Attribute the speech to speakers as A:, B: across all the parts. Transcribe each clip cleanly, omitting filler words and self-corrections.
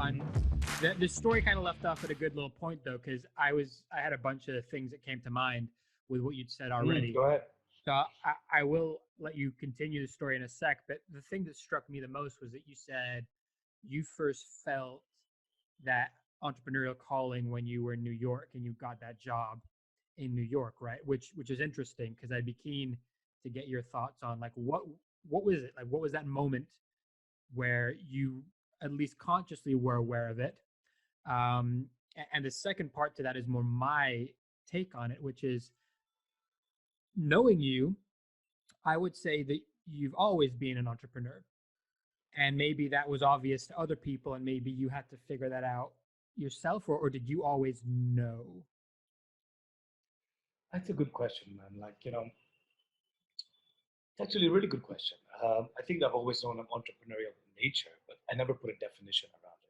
A: fun. The story kind of left off at a good little point though, because I had a bunch of things that came to mind with what you'd said already.
B: Go ahead.
A: So I will let you continue the story in a sec, but the thing that struck me the most was that you said you first felt that entrepreneurial calling when you were in New York and you got that job in New York, right? Which is interesting because I'd be keen to get your thoughts on like what was it? Like what was that moment where you at least consciously were aware of it? And the second part to that is more my take on it, which is knowing you, I would say that you've always been an entrepreneur. And maybe that was obvious to other people, and maybe you had to figure that out yourself, or did you always know?
B: That's a good question, man. It's actually a really good question. I think I've always known an entrepreneurial nature, but I never put a definition around it.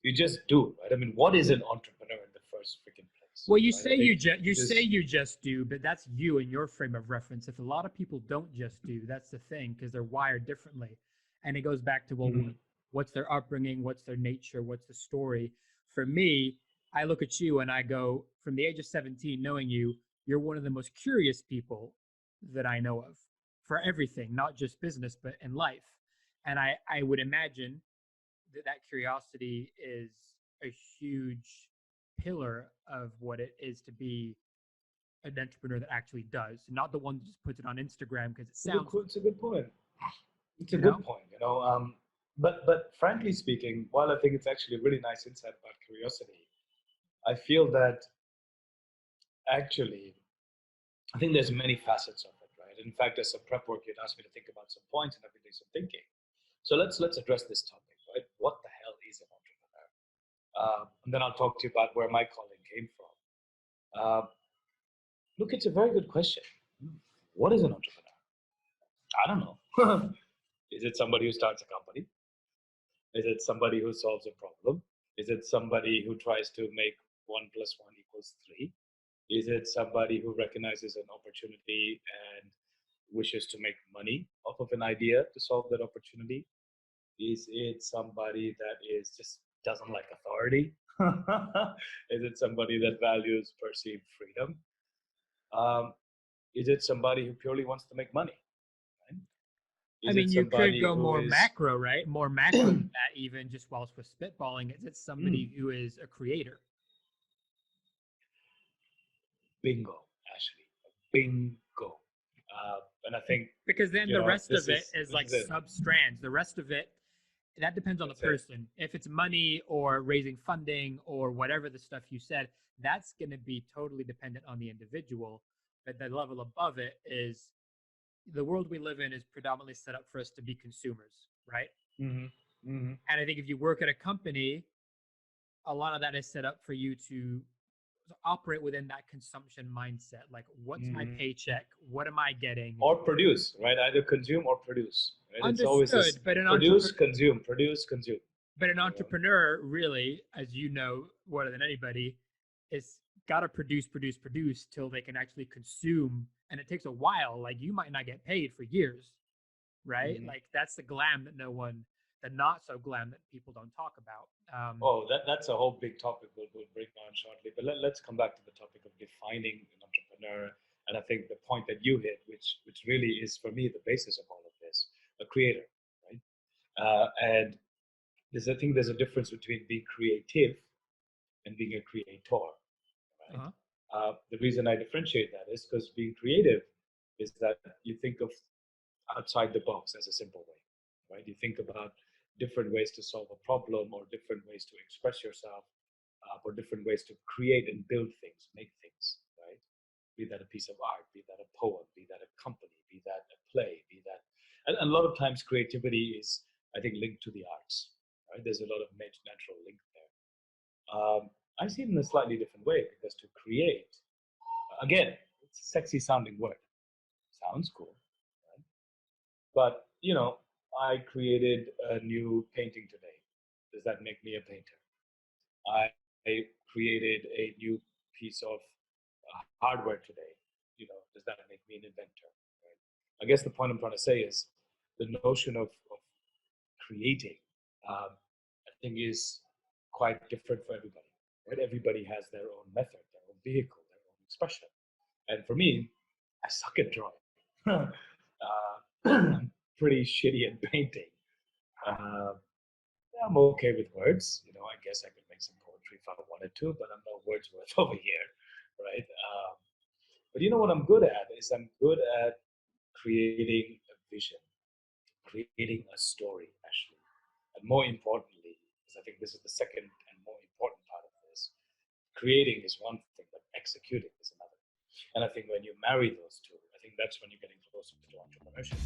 B: You just do, right? I mean, what is an entrepreneur in the first freaking place?
A: Well, you
B: Right?
A: say you say you just do, but that's you and your frame of reference. If a lot of people don't just do, that's the thing because they're wired differently, and it goes back to well,
B: Mhm.
A: what's their upbringing, what's their nature, what's the story. For me, I look at you and I go, from the age of 17, knowing you, you're one of the most curious people that I know of for everything, not just business, but in life. And I would imagine that that curiosity is a huge pillar of what it is to be an entrepreneur that actually does, not the one that just puts it on Instagram because it sounds,
B: It's a good point. It's a
A: you know.
B: good point, you know. But frankly speaking, while I think it's actually a really nice insight about curiosity, I feel that actually, I think there's many facets of it, right? In fact, as some prep work, you'd asked me to think about some points, and I've been doing some thinking. So let's address this topic, right? What the hell is an entrepreneur? And then I'll talk to you about where my calling came from. Uh, Look, it's a very good question. What is an entrepreneur? I don't know. Is it somebody who starts a company? Is it somebody who solves a problem? Is it somebody who tries to make 1 + 1 = 3? Is it somebody who recognizes an opportunity and wishes to make money off of an idea to solve that opportunity? Is it somebody that is just doesn't like authority? Is it somebody that values perceived freedom? Um, is it somebody who purely wants to make money? Right?
A: I
B: Is it
A: mean, you could
B: somebody
A: go
B: who
A: more
B: is
A: macro, right? More macro than that, even just whilst we're spitballing. Is it
B: mm,
A: somebody who is a creator?
B: bingo, Ashley, bingo? And I think
A: Because then the rest of it is
B: this
A: like
B: is it.
A: sub strands. The rest of it, that depends on the
B: That's it.
A: person. If it's money or raising funding or whatever the stuff you said, that's going to be totally dependent on the individual. But the level above it is the world we live in is predominantly set up for us to be consumers, right?
B: Hmm. Hmm.
A: And I think if you work at a company, a lot of that is set up for you to operate within that consumption mindset. Like, what's my
B: Hmm.
A: paycheck? What am I getting?
B: Or produce, right? Either consume or produce. Right? It's always this
A: Understood, but
B: produce, consume.
A: an
B: You know.
A: entrepreneur, really, as you know more than anybody, is got to produce till they can actually consume, and it takes a while. Like you might not get paid for years, right?
B: Hmm.
A: Like that's the glam that no one, the not so glam that people don't talk about.
B: Oh, that's a whole big topic we'll bring on shortly. But let's come back to the topic of defining an entrepreneur. And I think the point that you hit, which really is for me the basis of all of this, a creator, right? And I think there's a difference between being creative and being a creator, right?
A: Uh-huh.
B: The reason I differentiate that is because being creative is that you think of outside the box as a simple way, right? You think about different ways to solve a problem or different ways to express yourself or different ways to create and build things, make things, right? Be that a piece of art, be that a poem, be that a company, be that a play, be that, and a lot of times creativity is, I think, linked to the arts, right? There's a lot of natural link there. I see it in a slightly different way because to create, again, it's a sexy sounding word. Sounds cool, right? But I created a new painting today. Does that make me a painter? I created a new piece of hardware today. Does that make me an inventor? Right? I guess the point I'm trying to say is the notion of creating, I think, is quite different for everybody, right? Everybody has their own method, their own vehicle, their own expression. And for me, I suck at drawing. I'm pretty shitty at painting. Uh, I'm okay with words. I guess I could make some poetry if I wanted to, but I'm no Wordsworth over here, right? But what I'm good at is I'm good at creating a vision, creating a story, actually. And more importantly, because I think this is the second and more important part of this, creating is one thing, but executing is another. And I think when you marry those two, I think that's when you're getting closer to entrepreneurship.